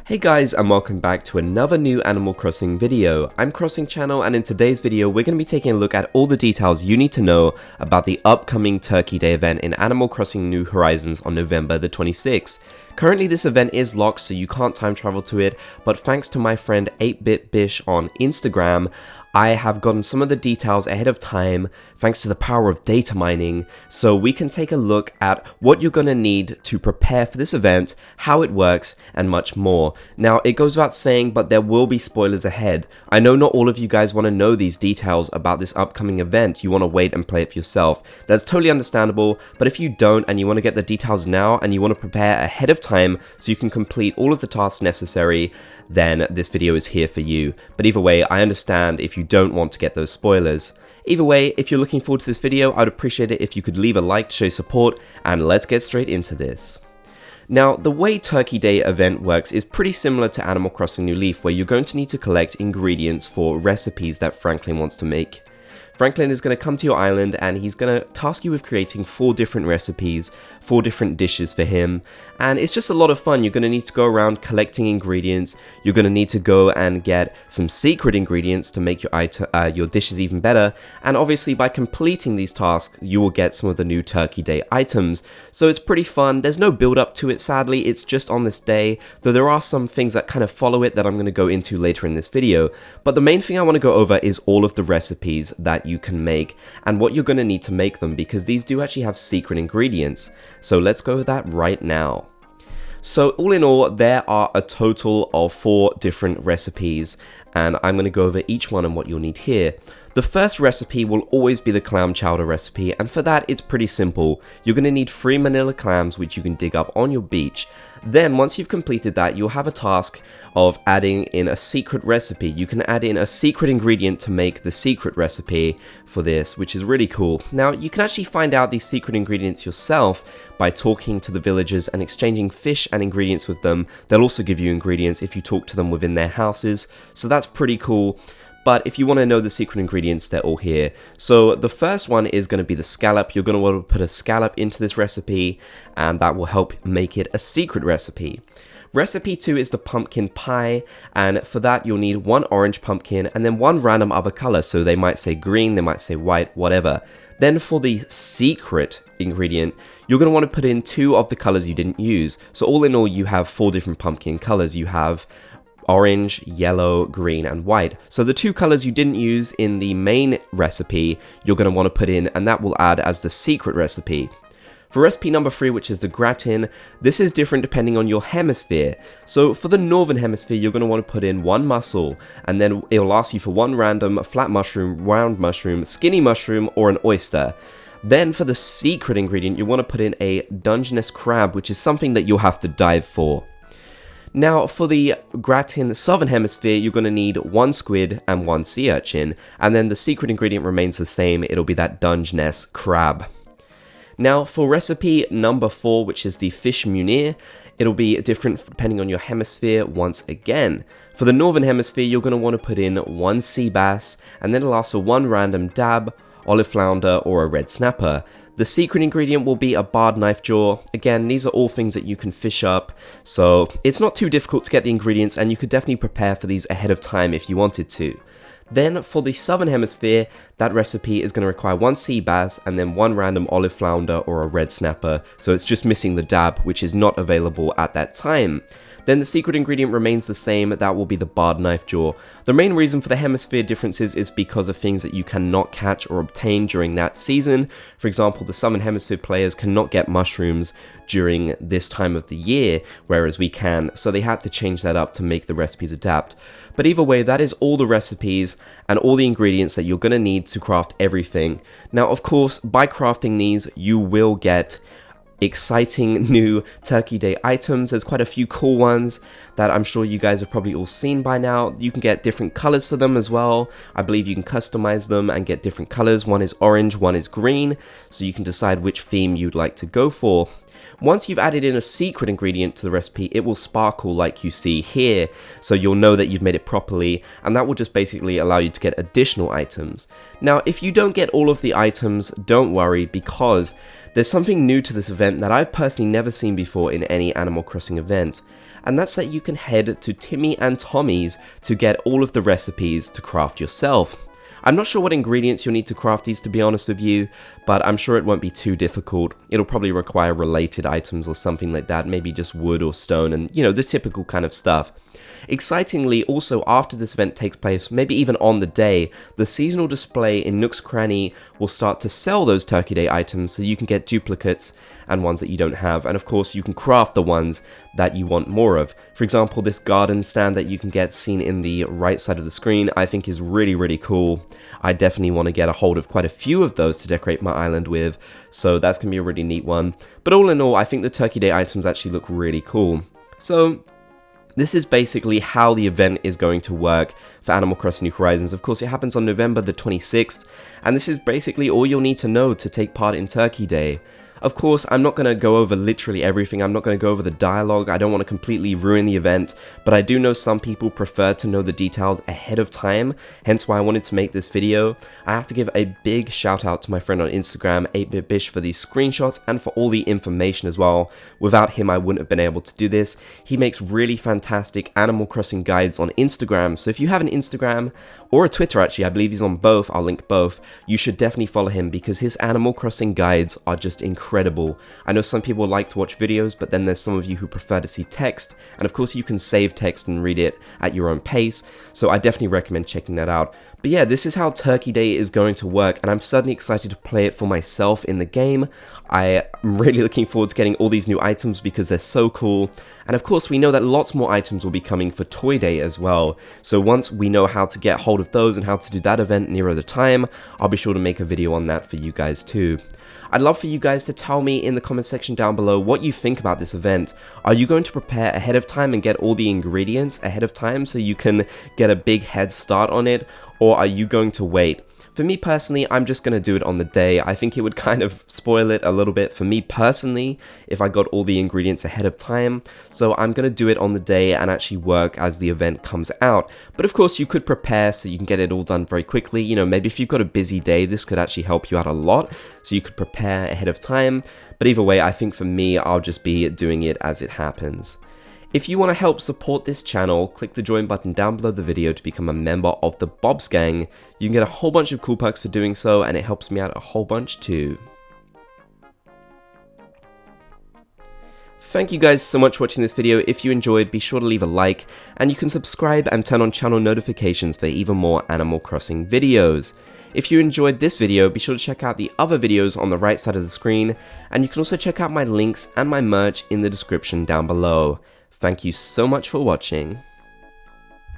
Hey guys, and welcome back to another new Animal Crossing video. I'm Crossing Channel, and in today's video we're going to be taking a look at all the details you need to know about the upcoming Turkey Day event in Animal Crossing New Horizons on November the 26th. Currently this event is locked, so you can't time travel to it, but thanks to my friend 8BitBish on Instagram, I have gotten some of the details ahead of time thanks to the power of data mining, so we can take a look at what you're going to need to prepare for this event, how it works, and much more. Now, it goes without saying, but there will be spoilers ahead. I know not all of you guys want to know these details about this upcoming event. You want to wait and play it for yourself. That's totally understandable, but if you don't and you want to get the details now and you want to prepare ahead of time so you can complete all of the tasks necessary, then this video is here for you. But either way, I understand if you don't want to get those spoilers. Either way, if you're looking forward to this video, I'd appreciate it if you could leave a like to show support, and let's get straight into this. Now, the way Turkey Day event works is pretty similar to Animal Crossing New Leaf, where you're going to need to collect ingredients for recipes that Franklin wants to make. Franklin is going to come to your island and he's going to task you with creating 4 different recipes, 4 different dishes for him, and it's just a lot of fun. You're going to need to go around collecting ingredients, you're going to need to go and get some secret ingredients to make your dishes even better, and obviously by completing these tasks you will get some of the new Turkey Day items, so it's pretty fun. There's no build up to it sadly, it's just on this day, though there are some things that kind of follow it that I'm going to go into later in this video, but the main thing I want to go over is all of the recipes that you can make and what you're going to need to make them, because these do actually have secret ingredients. So let's go with that right now. So all in all, there are a total of 4 different recipes, and I'm going to go over each one and what you'll need here. The first recipe will always be the clam chowder recipe, and for that it's pretty simple. You're going to need 3 manila clams which you can dig up on your beach. Then once you've completed that, you'll have a task of adding in a secret recipe. You can add in a secret ingredient to make the secret recipe for this, which is really cool. Now, you can actually find out these secret ingredients yourself by talking to the villagers and exchanging fish and ingredients with them. They'll also give you ingredients if you talk to them within their houses, so that's pretty cool. But if you want to know the secret ingredients, they're all here. So the first one is going to be the scallop. You're going to want to put a scallop into this recipe, and that will help make it a secret recipe. Recipe 2 is the pumpkin pie, and for that you'll need 1 orange pumpkin and then 1 random other color. So they might say green, they might say white, whatever. Then for the secret ingredient, you're going to want to put in 2 of the colors you didn't use. So all in all, you have 4 different pumpkin colors. You have orange, yellow, green, and white. So the 2 colors you didn't use in the main recipe, you're going to want to put in, and that will add as the secret recipe. For recipe number 3, which is the gratin, this is different depending on your hemisphere. So for the northern hemisphere, you're going to want to put in 1 mussel, and then it'll ask you for 1 random flat mushroom, round mushroom, skinny mushroom, or an oyster. Then for the secret ingredient, you want to put in a Dungeness crab, which is something that you'll have to dive for. Now, for the gratin southern hemisphere, you're going to need 1 squid and 1 sea urchin, and then the secret ingredient remains the same. It'll be that Dungeness crab. Now, for recipe number 4, which is the fish meuniere, it'll be different depending on your hemisphere once again. For the northern hemisphere, you're going to want to put in 1 sea bass, and then it'll ask for 1 random dab, olive flounder, or a red snapper. The secret ingredient will be a barred knife jaw. Again, these are all things that you can fish up, so it's not too difficult to get the ingredients, and you could definitely prepare for these ahead of time if you wanted to. Then for the southern hemisphere, that recipe is going to require 1 sea bass and then 1 random olive flounder or a red snapper, so it's just missing the dab, which is not available at that time. Then the secret ingredient remains the same, that will be the barred knife jaw. The main reason for the hemisphere differences is because of things that you cannot catch or obtain during that season. For example, the southern hemisphere players cannot get mushrooms during this time of the year, whereas we can, so they had to change that up to make the recipes adapt. But either way, that is all the recipes and all the ingredients that you're going to need to craft everything. Now, of course, by crafting these, you will get exciting new Turkey Day items. There's quite a few cool ones that I'm sure you guys have probably all seen by now. You can get different colors for them as well. I believe you can customize them and get different colors. One is orange, one is green, so you can decide which theme you'd like to go for. Once you've added in a secret ingredient to the recipe, it will sparkle like you see here, so you'll know that you've made it properly, and that will just basically allow you to get additional items. Now, if you don't get all of the items, don't worry, because there's something new to this event that I've personally never seen before in any Animal Crossing event, and that's that you can head to Timmy and Tommy's to get all of the recipes to craft yourself. I'm not sure what ingredients you'll need to craft these, to be honest with you, but I'm sure it won't be too difficult. It'll probably require related items or something like that, maybe just wood or stone and, you know, the typical kind of stuff. Excitingly, also after this event takes place, maybe even on the day, the seasonal display in Nook's Cranny will start to sell those Turkey Day items so you can get duplicates and ones that you don't have, and of course you can craft the ones that you want more of. For example, this garden stand that you can get seen in the right side of the screen I think is really cool. I definitely want to get a hold of quite a few of those to decorate my island with, so that's going to be a really neat one. But all in all, I think the Turkey Day items actually look really cool. So this is basically how the event is going to work for Animal Crossing New Horizons. Of course, it happens on November the 26th, and this is basically all you'll need to know to take part in Turkey Day. Of course, I'm not going to go over literally everything, I'm not going to go over the dialogue, I don't want to completely ruin the event, but I do know some people prefer to know the details ahead of time, hence why I wanted to make this video. I have to give a big shout out to my friend on Instagram, 8BitBish, for these screenshots and for all the information as well. Without him, I wouldn't have been able to do this. He makes really fantastic Animal Crossing guides on Instagram, so if you have an Instagram, or a Twitter actually, I believe he's on both, I'll link both, you should definitely follow him because his Animal Crossing guides are just incredible. I know some people like to watch videos, but then there's some of you who prefer to see text, and of course you can save text and read it at your own pace, so I definitely recommend checking that out. But yeah, this is how Turkey Day is going to work, and I'm certainly excited to play it for myself in the game. I am really looking forward to getting all these new items because they're so cool, and of course we know that lots more items will be coming for Toy Day as well, so once we know how to get hold of those and how to do that event nearer the time, I'll be sure to make a video on that for you guys too. I'd love for you guys to tell me in the comment section down below what you think about this event. Are you going to prepare ahead of time and get all the ingredients ahead of time so you can get a big head start on it, or are you going to wait? For me personally, I'm just going to do it on the day. I think it would kind of spoil it a little bit for me personally if I got all the ingredients ahead of time. So I'm going to do it on the day and actually work as the event comes out. But of course you could prepare so you can get it all done very quickly. You know, maybe if you've got a busy day, this could actually help you out a lot. So you could prepare ahead of time. But either way, I think for me, I'll just be doing it as it happens. If you want to help support this channel, click the join button down below the video to become a member of the Bob's Gang. You can get a whole bunch of cool perks for doing so, and it helps me out a whole bunch too. Thank you guys so much for watching this video. If you enjoyed, be sure to leave a like, and you can subscribe and turn on channel notifications for even more Animal Crossing videos. If you enjoyed this video, be sure to check out the other videos on the right side of the screen, and you can also check out my links and my merch in the description down below. Thank you so much for watching.